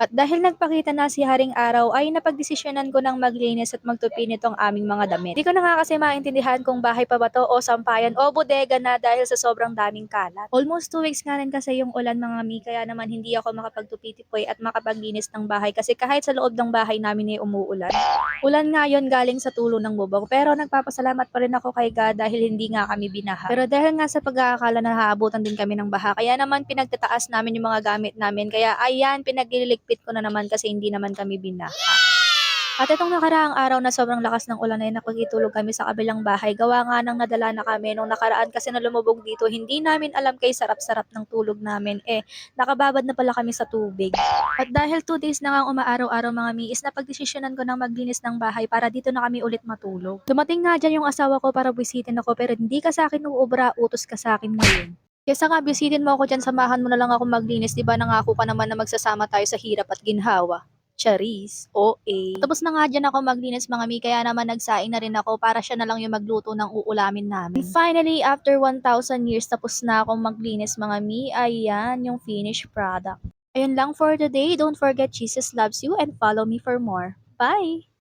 At dahil nagpakita na si Haring Araw ay napagdesisyonan ko ng maglinis at magtupi nitong aming mga damit. Di ko na nga kasi maintindihan kung bahay pa ba to o sampayan o bodega na dahil sa sobrang daming kalat. Almost 2 weeks nga rin kasi yung ulan mga mi, kaya naman hindi ako makapagtupi-tipoy at makapaglinis ng bahay kasi kahit sa loob ng bahay namin ay umuulan. Ulan nga yon galing sa tulo ng bubong, pero nagpapasalamat pa rin ako kay God dahil hindi nga kami binaha. Pero dahil nga sa pag-aakala na haabutan din kami ng baha, kaya naman pinagtataas namin yung mga gamit namin. Kaya ayan, pinagliligpit ko na naman kasi hindi naman kami binaha. At itong nakaraang araw na sobrang lakas ng ulan ay nakikitulog kami sa kabilang bahay. Gawa nga ng nadala na kami nung nakaraan kasi na lumubog dito. Hindi namin alam kay sarap-sarap ng tulog namin. Nakababad na pala kami sa tubig. At dahil 2 days na nga umaaraw-araw mga mi, is napagdesisyonan ko ng maglinis ng bahay para dito na kami ulit matulog. Dumating nga dyan yung asawa ko para bisitin ako, pero hindi ka sa akin uubra, utos ka sa akin ngayon. Kesa nga bisitin mo ako dyan, samahan mo na lang ako maglinis, di ba nangako ka naman na magsasama tayo sa hirap at ginhawa. Charis, OA. Tapos na nga dyan ako maglinis mga mi, kaya naman nagsaing na rin ako para siya na lang yung magluto ng uulamin namin. And finally, after 1,000 years, tapos na akong maglinis mga mi. Ayan, yung finished product. Ayun lang for today. Don't forget Jesus loves you and follow me for more. Bye!